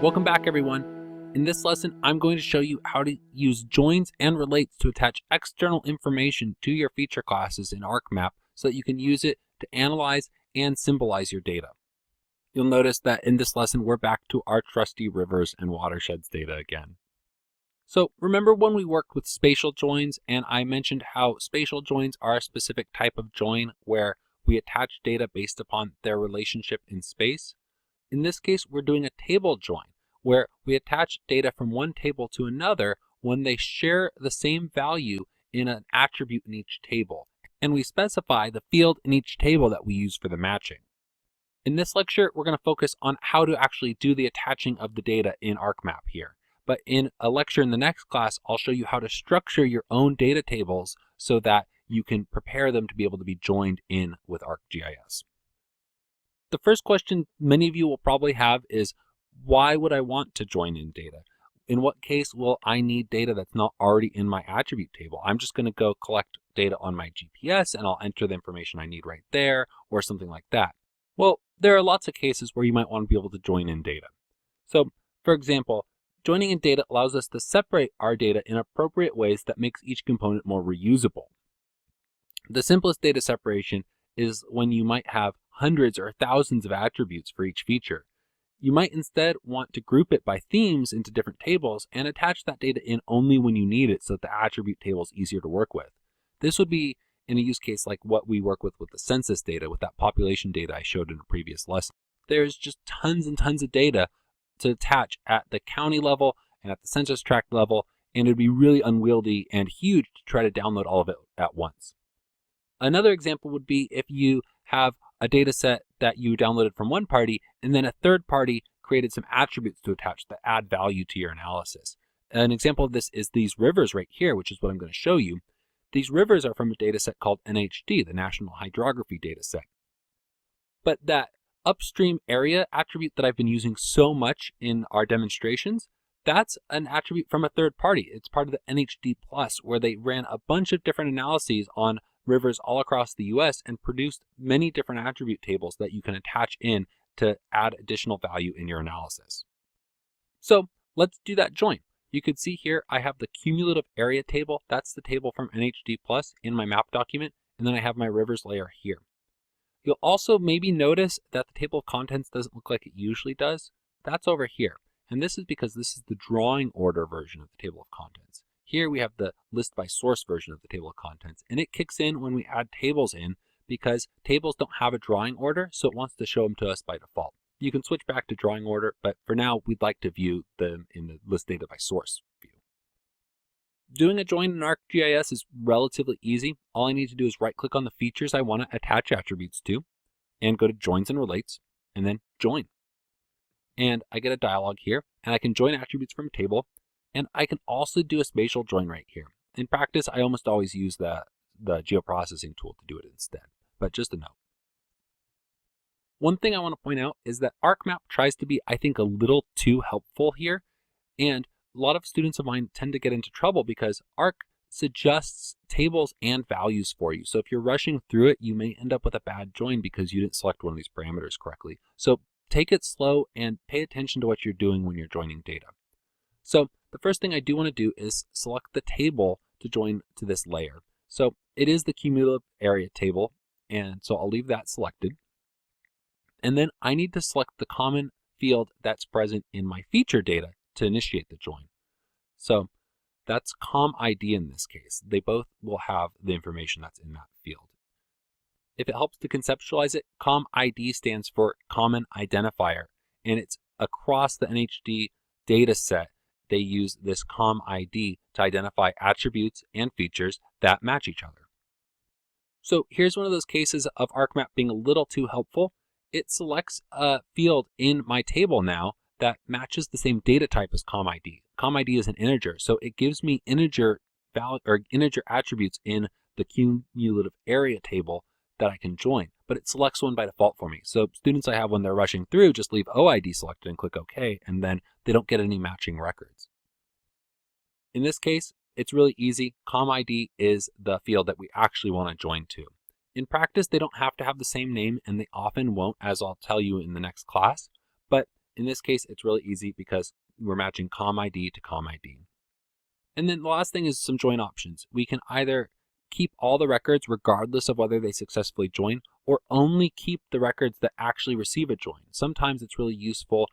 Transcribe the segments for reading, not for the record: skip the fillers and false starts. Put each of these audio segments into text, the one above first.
Welcome back, everyone. In this lesson, I'm going to show you how to use joins and relates to attach external information to your feature classes in ArcMap so that you can use it to analyze and symbolize your data. You'll notice that in this lesson, we're back to our trusty rivers and watersheds data again. So remember when we worked with spatial joins and I mentioned how spatial joins are a specific type of join where we attach data based upon their relationship in space? In this case, we're doing a table join, where we attach data from one table to another when they share the same value in an attribute in each table, and we specify the field in each table that we use for the matching. In this lecture, we're going to focus on how to actually do the attaching of the data in ArcMap here. But in a lecture in the next class, I'll show you how to structure your own data tables so that you can prepare them to be able to be joined in with ArcGIS. The first question many of you will probably have is, why would I want to join in data? In what case will I need data that's not already in my attribute table? I'm just going to go collect data on my GPS and I'll enter the information I need right there or something like that. Well, there are lots of cases where you might want to be able to join in data. So, for example, joining in data allows us to separate our data in appropriate ways that makes each component more reusable. The simplest data separation is when you might have hundreds or thousands of attributes for each feature. You might instead want to group it by themes into different tables and attach that data in only when you need it so that the attribute table is easier to work with. This would be in a use case like what we work with the census data, with that population data I showed in a previous lesson. There's just tons and tons of data to attach at the county level and at the census tract level, and it would be really unwieldy and huge to try to download all of it at once. Another example would be if you have a data set that you downloaded from one party and then a third party created some attributes to attach that add value to your analysis. An example of this is these rivers right here, which is what I'm going to show you. These rivers are from a data set called NHD, the National Hydrography Data Set. But that upstream area attribute that I've been using so much in our demonstrations, that's an attribute from a third party. It's part of the NHD Plus, where they ran a bunch of different analyses on rivers all across the US and produced many different attribute tables that you can attach in to add additional value in your analysis. So let's do that join. You could see here I have the cumulative area table. That's the table from NHD Plus in my map document, and then I have my rivers layer here. You'll also maybe notice that the table of contents doesn't look like it usually does. That's over here, and this is because this is the drawing order version of the table of contents. Here we have the list by source version of the table of contents, and it kicks in when we add tables in because tables don't have a drawing order, so it wants to show them to us by default. You can switch back to drawing order, but for now we'd like to view them in the list data by source view. Doing a join in ArcGIS is relatively easy. All I need to do is right click on the features I want to attach attributes to and go to joins and relates and then join. And I get a dialog here, and I can join attributes from a table. And I can also do a spatial join right here. In practice, I almost always use the geoprocessing tool to do it instead, but just a note. One thing I want to point out is that ArcMap tries to be, I think, a little too helpful here, and a lot of students of mine tend to get into trouble because Arc suggests tables and values for you. So if you're rushing through it, you may end up with a bad join because you didn't select one of these parameters correctly. So take it slow and pay attention to what you're doing when you're joining data. So the first thing I do want to do is select the table to join to this layer. So it is the cumulative area table, and so I'll leave that selected. And then I need to select the common field that's present in my feature data to initiate the join. So that's COM_ID in this case. They both will have the information that's in that field. If it helps to conceptualize it, COM_ID stands for Common Identifier, and it's across the NHD data set. They use this COM_ID to identify attributes and features that match each other. So here's one of those cases of ArcMap being a little too helpful. It selects a field in my table now that matches the same data type as COM_ID. COM_ID is an integer, so it gives me integer attributes in the cumulative area table that I can join, but it selects one by default for me. So students I have when they're rushing through just leave OID selected and click OK, and then they don't get any matching records. In this case, it's really easy. COM_ID is the field that we actually want to join to. In practice, they don't have to have the same name, and they often won't, as I'll tell you in the next class, but In this case, it's really easy because we're matching COM ID to COM ID. And then the last thing is some join options. We can either keep all the records regardless of whether they successfully join, or only keep the records that actually receive a join. Sometimes it's really useful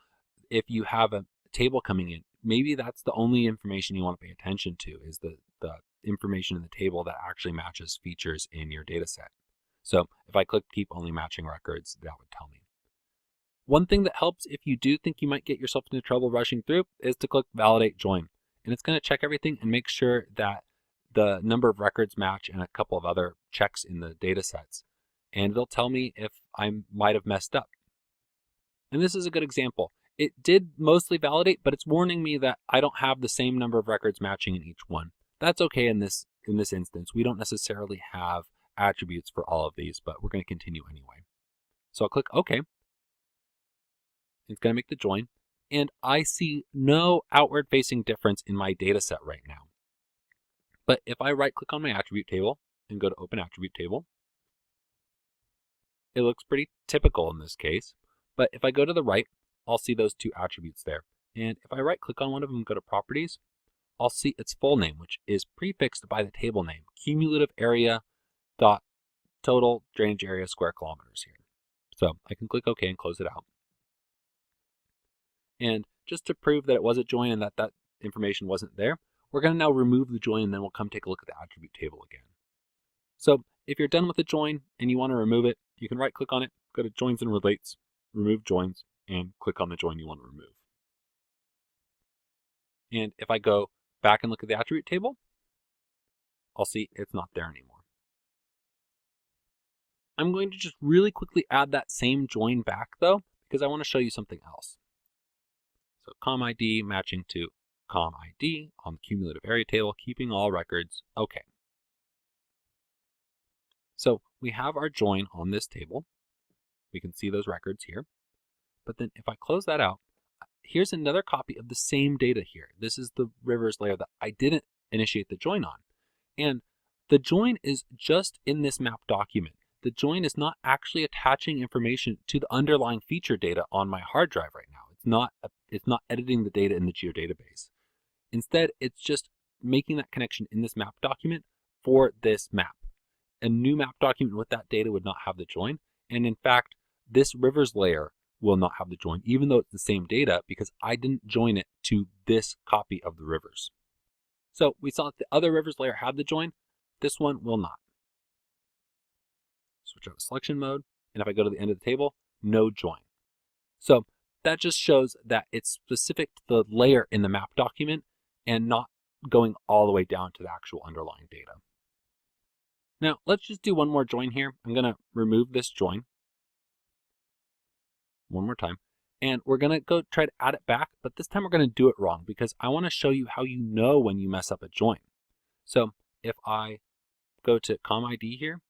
if you have a table coming in. Maybe that's the only information you want to pay attention to, is the information in the table that actually matches features in your data set. So if I click keep only matching records, that would tell me. One thing that helps if you do think you might get yourself into trouble rushing through is to click validate join. And it's going to check everything and make sure that the number of records match and a couple of other checks in the data sets. And it'll tell me if I might have messed up. And this is a good example. It did mostly validate, but it's warning me that I don't have the same number of records matching in each one. That's okay in this instance. We don't necessarily have attributes for all of these, but we're going to continue anyway. So I'll click OK. It's going to make the join, and I see no outward-facing difference in my data set right now. But if I right-click on my attribute table and go to Open Attribute Table, it looks pretty typical in this case. But if I go to the right, I'll see those two attributes there. And if I right-click on one of them and go to Properties, I'll see its full name, which is prefixed by the table name, cumulative area dot total drainage area square kilometers here. So I can click OK and close it out. And just to prove that it was a join and that information wasn't there, we're going to now remove the join, and then we'll come take a look at the attribute table again. So if you're done with the join and you want to remove it, you can right-click on it, go to Joins and Relates, Remove Joins, and click on the join you want to remove. And if I go back and look at the attribute table, I'll see it's not there anymore. I'm going to just really quickly add that same join back, though, because I want to show you something else. So COM ID matching to COM ID on the cumulative area table, keeping all records. Okay. So we have our join on this table. We can see those records here. But then if I close that out, here's another copy of the same data here. This is the rivers layer that I didn't initiate the join on. And the join is just in this map document. The join is not actually attaching information to the underlying feature data on my hard drive right now. It's not editing the data in the geodatabase. Instead, it's just making that connection in this map document for this map. A new map document with that data would not have the join. And in fact, this rivers layer will not have the join, even though it's the same data, because I didn't join it to this copy of the rivers. So we saw that the other rivers layer had the join. This one will not. Switch out to selection mode. And if I go to the end of the table, no join. So that just shows that it's specific to the layer in the map document and not going all the way down to the actual underlying data. Now, let's just do one more join here. I'm going to remove this join one more time, and we're going to go try to add it back, but this time we're going to do it wrong because I want to show you how you know when you mess up a join. So if I go to COM ID here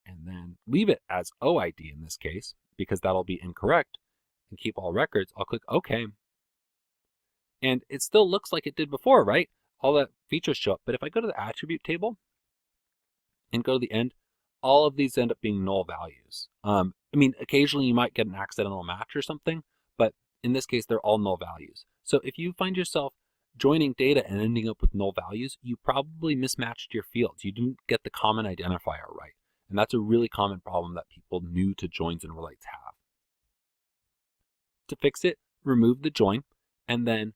and then leave it as OID in this case, because that'll be incorrect, and keep all records, I'll click OK. And it still looks like it did before, right? All the features show up. But if I go to the attribute table and go to the end, all of these end up being null values. I mean, occasionally you might get an accidental match or something, but in this case, they're all null values. So if you find yourself joining data and ending up with null values, you probably mismatched your fields. You didn't get the common identifier right. And that's a really common problem that people new to joins and relates have. To fix it, remove the join and then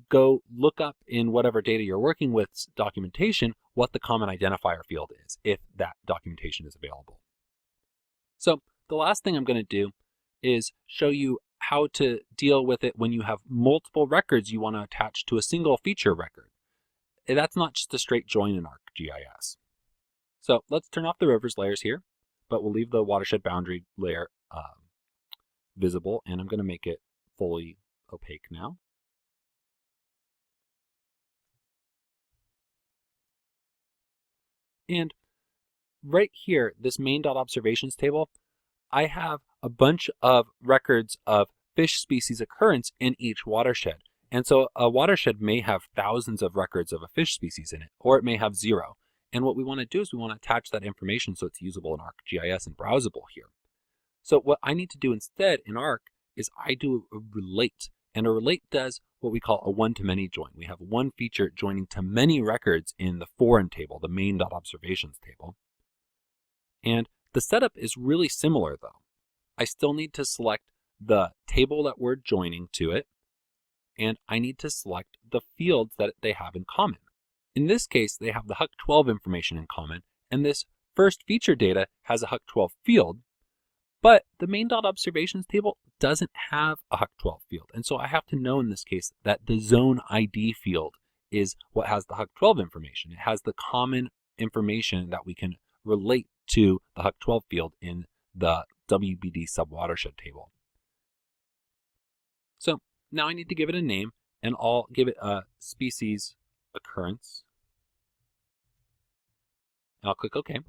go look up in whatever data you're working with documentation what the common identifier field is, if that documentation is available. So the last thing I'm going to do is show you how to deal with it when you have multiple records you want to attach to a single feature record. That's not just a straight join in ArcGIS. So let's turn off the rivers layers here, but we'll leave the watershed boundary layer visible, and I'm going to make it fully opaque now. And right here, this main.observations table, I have a bunch of records of fish species occurrence in each watershed. And so a watershed may have thousands of records of a fish species in it, or it may have 0. And what we want to do is we want to attach that information so it's usable in ArcGIS and browsable here. So what I need to do instead in Arc is I do a relate. And a relate does what we call a one-to-many join. We have one feature joining to many records in the foreign table, the main.observations table. And the setup is really similar though. I still need to select the table that we're joining to it, and I need to select the fields that they have in common. In this case, they have the HUC12 information in common, and this first feature data has a HUC12 field, but the main.observations table doesn't have a HUC12 field. And so I have to know in this case that the zone ID field is what has the HUC12 information. It has the common information that we can relate to the HUC12 field in the WBD subwatershed table. So now I need to give it a name, and I'll give it a species occurrence. And I'll click OK.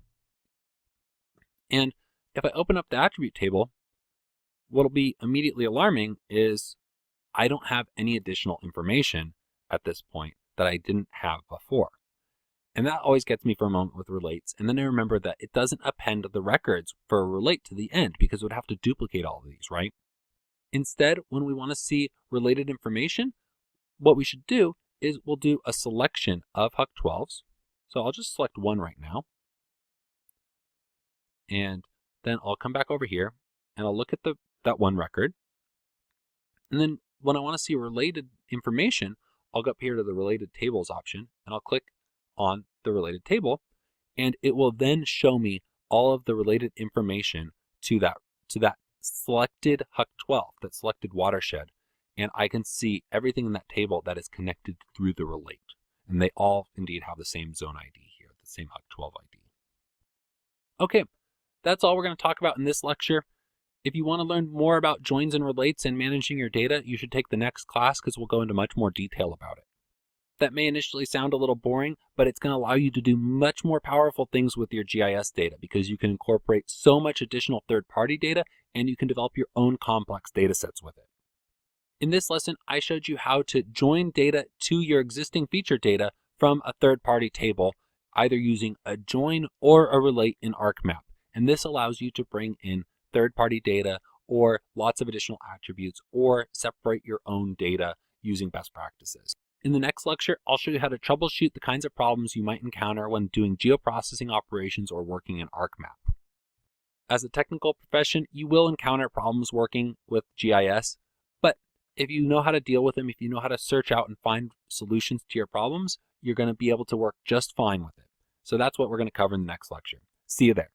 And if I open up the attribute table, what'll be immediately alarming is I don't have any additional information at this point that I didn't have before. And that always gets me for a moment with relates. And then I remember that it doesn't append the records for a relate to the end because it would have to duplicate all of these, right? Instead, when we want to see related information, what we should do is we'll do a selection of HUC12s. So I'll just select one right now. And then I'll come back over here and I'll look at that one record. And then when I want to see related information, I'll go up here to the related tables option and I'll click on the related table, and it will then show me all of the related information to that selected HUC12, that selected watershed. And I can see everything in that table that is connected through the relate. And they all indeed have the same zone ID here, the same HUC12 ID. Okay, that's all we're going to talk about in this lecture. If you want to learn more about joins and relates and managing your data, you should take the next class because we'll go into much more detail about it. That may initially sound a little boring, but it's going to allow you to do much more powerful things with your GIS data because you can incorporate so much additional third-party data and you can develop your own complex data sets with it. In this lesson, I showed you how to join data to your existing feature data from a third-party table, either using a join or a relate in ArcMap. And this allows you to bring in third-party data or lots of additional attributes or separate your own data using best practices. In the next lecture, I'll show you how to troubleshoot the kinds of problems you might encounter when doing geoprocessing operations or working in ArcMap. As a technical profession, you will encounter problems working with GIS, but if you know how to deal with them, if you know how to search out and find solutions to your problems, you're going to be able to work just fine with it. So that's what we're going to cover in the next lecture. See you there.